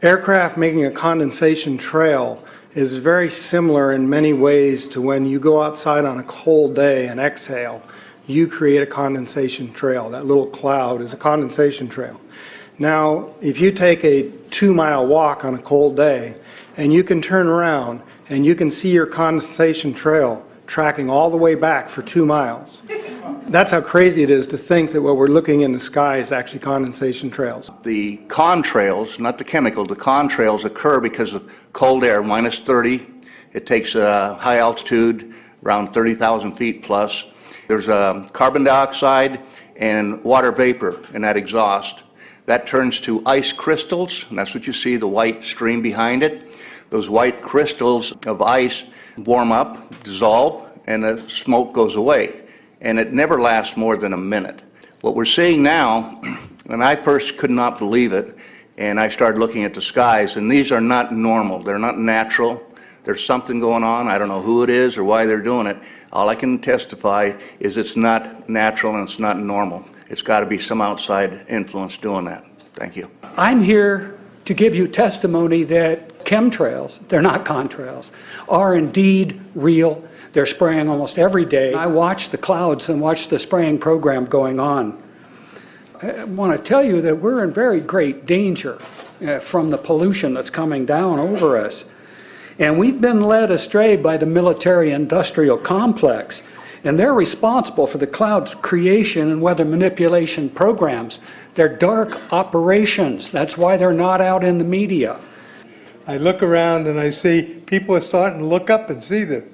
Aircraft making a condensation trail is very similar in many ways to when you go outside on a cold day and exhale. You create a condensation trail. That little cloud is a condensation trail. Now, if you take a 2-mile walk on a cold day and you can turn around and you can see your condensation trail tracking all the way back for 2 miles. That's how crazy it is to think that what we're looking in the sky is actually condensation trails. The contrails, not the chemical, the contrails occur because of cold air, minus 30. It takes high altitude, around 30,000 feet plus. There's carbon dioxide and water vapor in that exhaust. That turns to ice crystals, and that's what you see, the white stream behind it. Those white crystals of ice warm up, dissolve, and the smoke goes away. And it never lasts more than a minute. What we're seeing now, and I first could not believe it, and I started looking at the skies, and these are not normal. They're not natural. There's something going on. I don't know who it is or why they're doing it. All I can testify is it's not natural and it's not normal. It's got to be some outside influence doing that. Thank you. I'm here to give you testimony that chemtrails, they're not contrails, are indeed real. They're spraying almost every day. I watch the clouds and watch the spraying program going on. I want to tell you that we're in very great danger from the pollution that's coming down over us. And we've been led astray by the military-industrial complex, and they're responsible for the cloud's creation and weather manipulation programs. They're dark operations. That's why they're not out in the media. I look around and I see people are starting to look up and see this.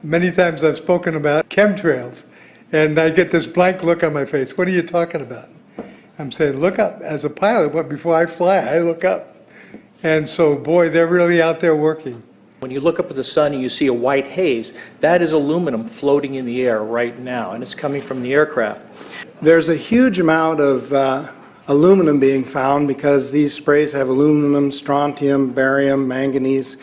Many times I've spoken about chemtrails, and I get this blank look on my face. What are you talking about? I'm saying, look up. As a pilot, before I fly, I look up. And so, boy, they're really out there working. When you look up at the sun and you see a white haze, that is aluminum floating in the air right now, and it's coming from the aircraft. There's a huge amount of aluminum being found because these sprays have aluminum, strontium, barium, manganese.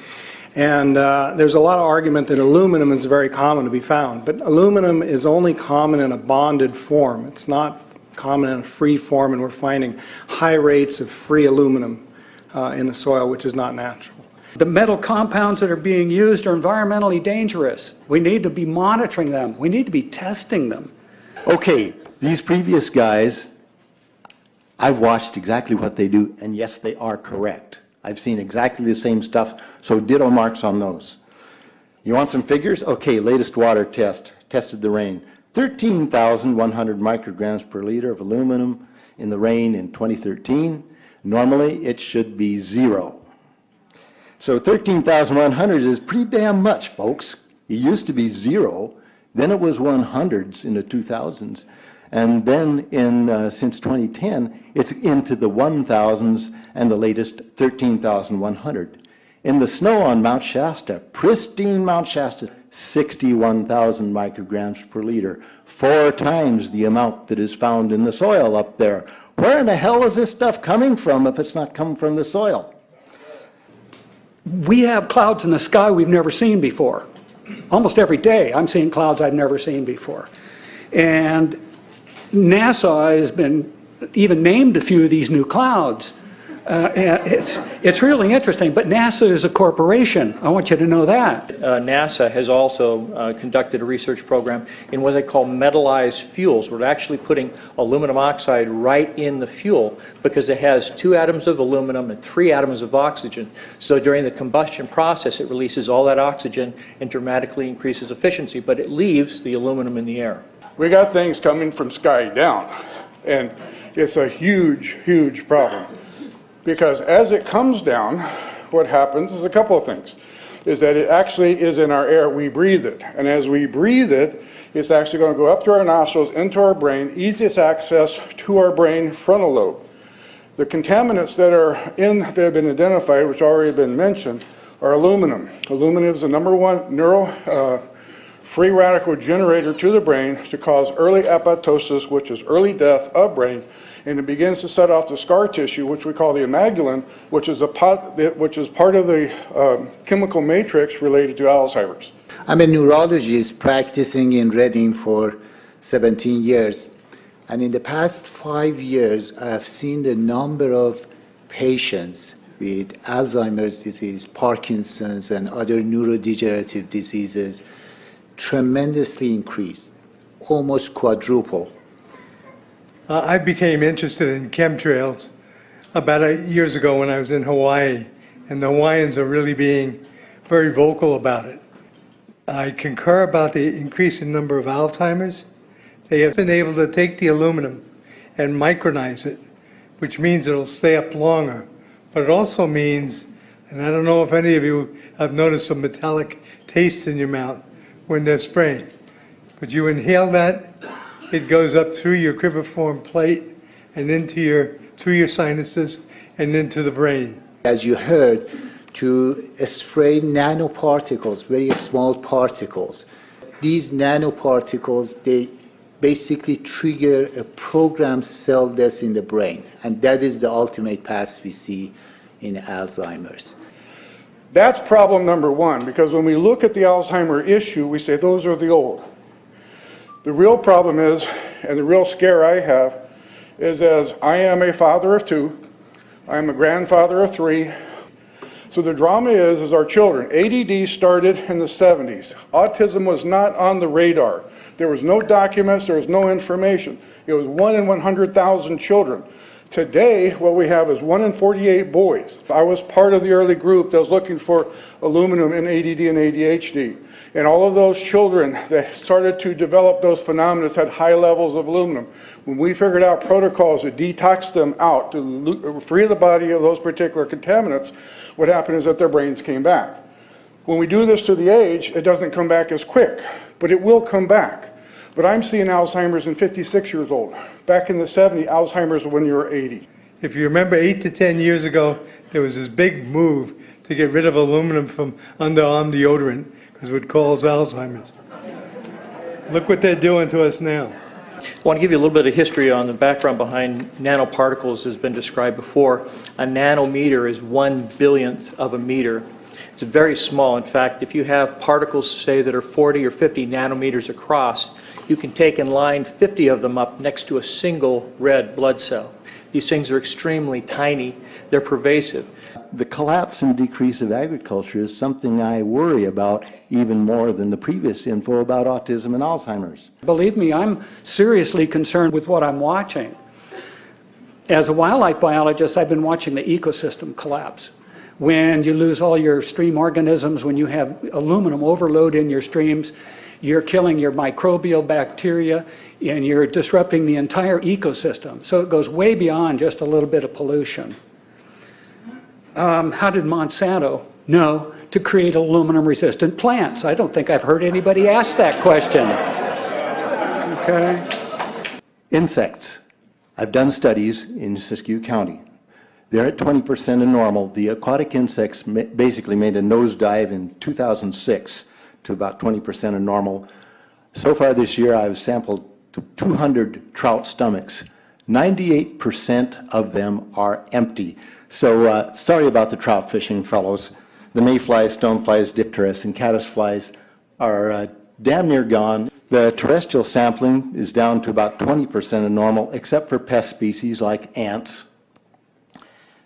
And there's a lot of argument that aluminum is very common to be found. But aluminum is only common in a bonded form. It's not common in a free form, and we're finding high rates of free aluminum in the soil, which is not natural. The metal compounds that are being used are environmentally dangerous. We need to be monitoring them. We need to be testing them. Okay, these previous guys, I've watched exactly what they do, and yes, they are correct. I've seen exactly the same stuff, so ditto marks on those. You want some figures? Okay, latest water test, tested the rain. 13,100 micrograms per liter of aluminum in the rain in 2013. Normally, it should be 0. So 13,100 is pretty damn much, folks. It used to be 0, then it was 100s in the 2000s, and then since 2010, it's into the 1,000s and the latest 13,100. In the snow on Mount Shasta, pristine Mount Shasta, 61,000 micrograms per liter, 4 times the amount that is found in the soil up there. Where in the hell is this stuff coming from if it's not coming from the soil? We have clouds in the sky we've never seen before. Almost every day I'm seeing clouds I've never seen before. And NASA has been even named a few of these new clouds. It's really interesting, but NASA is a corporation. I want you to know that. NASA has also conducted a research program in what they call metallized fuels. We're actually putting aluminum oxide right in the fuel because it has 2 atoms of aluminum and 3 atoms of oxygen. So during the combustion process, it releases all that oxygen and dramatically increases efficiency, but it leaves the aluminum in the air. We got things coming from sky down, and it's a huge, huge problem. Because as it comes down, what happens is a couple of things. Is that it actually is in our air, we breathe it. And as we breathe it, it's actually going to go up through our nostrils, into our brain, easiest access to our brain frontal lobe. The contaminants that have been identified, which already have been mentioned, are aluminum. Aluminum is the #1 free radical generator to the brain to cause early apoptosis, which is early death of brain, and it begins to set off the scar tissue, which we call the amygdalin, which is part of the chemical matrix related to Alzheimer's. I'm a neurologist practicing in Reading for 17 years, and in the past 5 years, I have seen the number of patients with Alzheimer's disease, Parkinson's, and other neurodegenerative diseases tremendously increased, almost quadruple. I became interested in chemtrails about 8 years ago when I was in Hawaii, and the Hawaiians are really being very vocal about it. I concur about the increasing number of Alzheimer's. They have been able to take the aluminum and micronize it, which means it'll stay up longer. But it also means, and I don't know if any of you have noticed some metallic taste in your mouth when they're spraying, but you inhale that, it goes up through your cribriform plate and through your sinuses and into the brain. As you heard, to spray nanoparticles, very small particles. These nanoparticles, they basically trigger a programmed cell death in the brain, and that is the ultimate path we see in Alzheimer's. That's problem number one, because when we look at the Alzheimer issue, we say those are the old. The real problem is, and the real scare I have, is as I am a father of 2, I am a grandfather of 3. So the drama is our children. ADD started in the 70s. Autism was not on the radar. There was no documents, there was no information. It was 1 in 100,000 children. Today, what we have is 1 in 48 boys. I was part of the early group that was looking for aluminum in ADD and ADHD. And all of those children that started to develop those phenomena had high levels of aluminum. When we figured out protocols to detox them out, to free the body of those particular contaminants, what happened is that their brains came back. When we do this to the age, it doesn't come back as quick, but it will come back. But I'm seeing Alzheimer's in 56 years old. Back in the 70s, Alzheimer's when you were 80. If you remember 8 to 10 years ago, there was this big move to get rid of aluminum from underarm deodorant because it would cause Alzheimer's. Look what they're doing to us now. I want to give you a little bit of history on the background behind nanoparticles has been described before. A nanometer is 1/1000th of a meter. It's very small. In fact, if you have particles, say, that are 40 or 50 nanometers across, you can take and line 50 of them up next to a single red blood cell. These things are extremely tiny. They're pervasive. The collapse and decrease of agriculture is something I worry about even more than the previous info about autism and Alzheimer's. Believe me, I'm seriously concerned with what I'm watching. As a wildlife biologist, I've been watching the ecosystem collapse. When you lose all your stream organisms, when you have aluminum overload in your streams, you're killing your microbial bacteria and you're disrupting the entire ecosystem. So it goes way beyond just a little bit of pollution. How did Monsanto know to create aluminum-resistant plants? I don't think I've heard anybody ask that question. Okay. Insects. I've done studies in Siskiyou County. They're at 20% of normal. The aquatic insects basically made a nosedive in 2006 to about 20% of normal. So far this year, I've sampled 200 trout stomachs. 98% of them are empty. So sorry about the trout fishing, fellows. The mayflies, stoneflies, dipterus, and caddisflies are damn near gone. The terrestrial sampling is down to about 20% of normal, except for pest species like ants.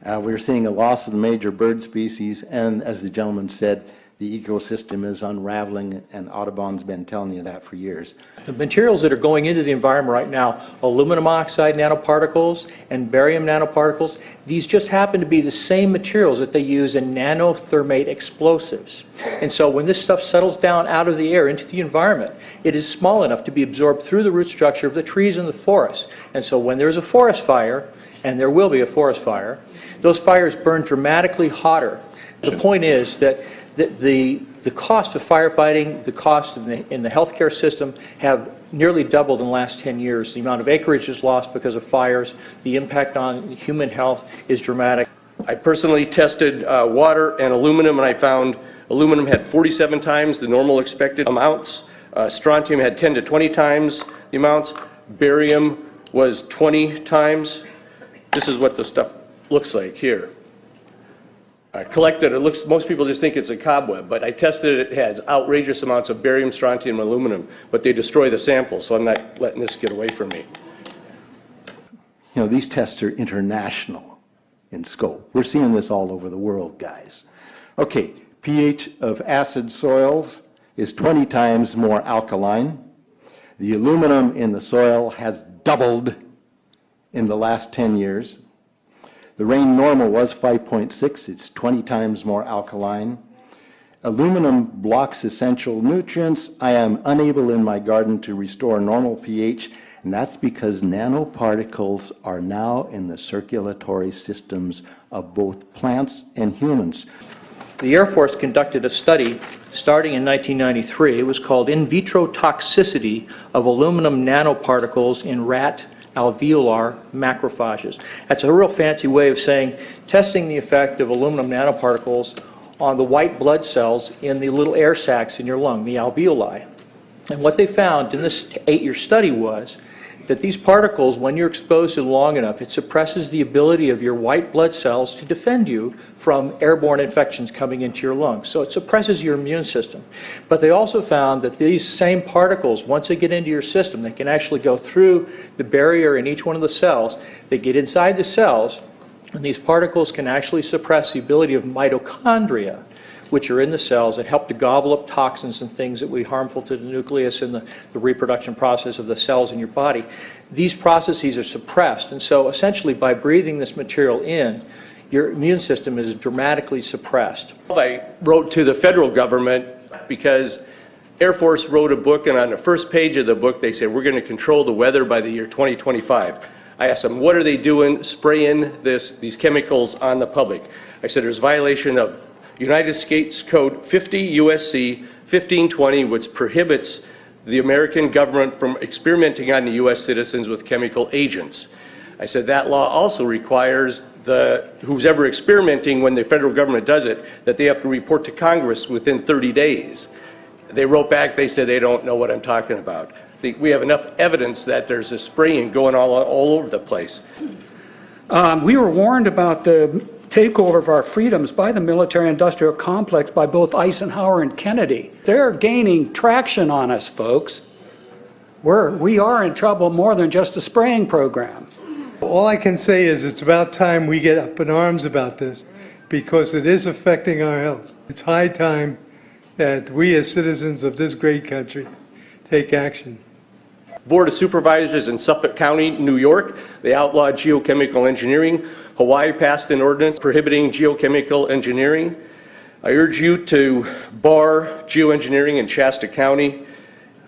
We're seeing a loss of the major bird species, and as the gentleman said, the ecosystem is unraveling, and Audubon's been telling you that for years. The materials that are going into the environment right now, aluminum oxide nanoparticles and barium nanoparticles, these just happen to be the same materials that they use in nanothermate explosives. And so when this stuff settles down out of the air into the environment, it is small enough to be absorbed through the root structure of the trees in the forest. And so when there's a forest fire, and there will be a forest fire, those fires burn dramatically hotter. The point is that the cost of firefighting, the cost in the healthcare system have nearly doubled in the last 10 years. The amount of acreage is lost because of fires. The impact on human health is dramatic. I personally tested water and aluminum, and I found aluminum had 47 times the normal expected amounts. Strontium had 10 to 20 times the amounts. Barium was 20 times. This is what the stuff looks like here. I collected, it looks, most people just think it's a cobweb, but I tested it, it has outrageous amounts of barium, strontium, and aluminum, but they destroy the sample, so I'm not letting this get away from me. You know, these tests are international. in scope. We're seeing this all over the world, guys. Okay, pH of acid soils is 20 times more alkaline. The aluminum in the soil has doubled in the last 10 years. The rain normal was 5.6. It's 20 times more alkaline. Aluminum blocks essential nutrients. I am unable in my garden to restore normal pH, and that's because nanoparticles are now in the circulatory systems of both plants and humans. The Air Force conducted a study starting in 1993. It was called In Vitro Toxicity of Aluminum Nanoparticles in Rat Alveolar Macrophages. That's a real fancy way of saying testing the effect of aluminum nanoparticles on the white blood cells in the little air sacs in your lung, the alveoli. And what they found in this 8-year study was that these particles, when you're exposed to them long enough, it suppresses the ability of your white blood cells to defend you from airborne infections coming into your lungs. So it suppresses your immune system. But they also found that these same particles, once they get into your system, they can actually go through the barrier in each one of the cells. They get inside the cells, and these particles can actually suppress the ability of mitochondria, which are in the cells that help to gobble up toxins and things that would be harmful to the nucleus and the reproduction process of the cells in your body. These processes are suppressed, and so essentially by breathing this material in, your immune system is dramatically suppressed. I wrote to the federal government because Air Force wrote a book, and on the first page of the book they said, we're going to control the weather by the year 2025. I asked them, what are they doing spraying these chemicals on the public? I said, there's violation of United States Code 50 USC 1520, which prohibits the American government from experimenting on the U.S. citizens with chemical agents. I said that law also requires who's ever experimenting, when the federal government does it, that they have to report to Congress within 30 days. They wrote back, they said they don't know what I'm talking about. We have enough evidence that there's a spraying going all over the place. We were warned about the takeover of our freedoms by the military-industrial complex by both Eisenhower and Kennedy. They're gaining traction on us, folks. We are in trouble more than just a spraying program. All I can say is it's about time we get up in arms about this, because it is affecting our health. It's high time that we as citizens of this great country take action. Board of Supervisors in Suffolk County, New York, they outlawed geochemical engineering. Hawaii passed an ordinance prohibiting geochemical engineering. I urge you to bar geoengineering in Shasta County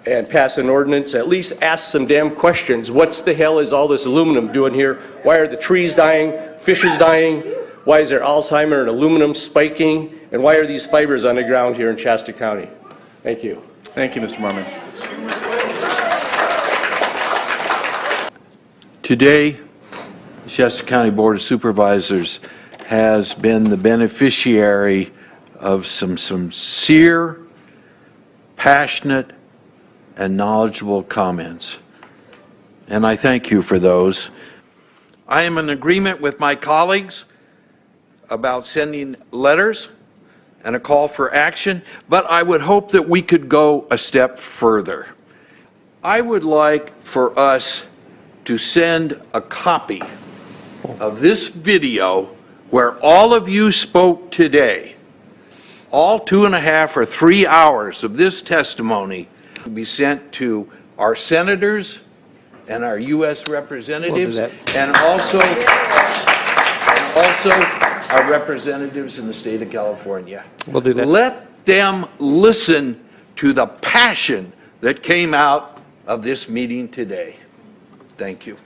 and pass an ordinance. At least ask some damn questions. What the hell is all this aluminum doing here? Why are the trees dying, fishes dying? Why is there Alzheimer and aluminum spiking? And why are these fibers on the ground here in Shasta County? Thank you. Thank you, Mr. Marmon. Today, the Shasta County Board of Supervisors has been the beneficiary of some sincere, passionate, and knowledgeable comments. And I thank you for those. I am in agreement with my colleagues about sending letters and a call for action, but I would hope that we could go a step further. I would like for us to send a copy of this video where all of you spoke today, all 2.5 or 3 hours of this testimony, to be sent to our senators and our U.S. representatives, and also our representatives in the state of California. We'll do that. Let them listen to the passion that came out of this meeting today. Thank you.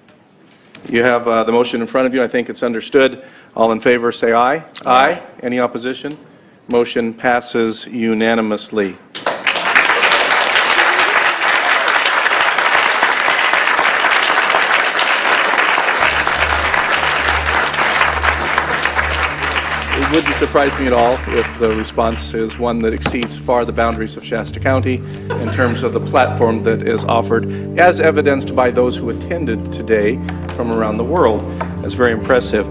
You have the motion in front of you. I think it's understood. All in favor say aye. Aye. Any opposition? Motion passes unanimously. It wouldn't surprise me at all if the response is one that exceeds far the boundaries of Shasta County in terms of the platform that is offered, as evidenced by those who attended today from around the world. That's very impressive.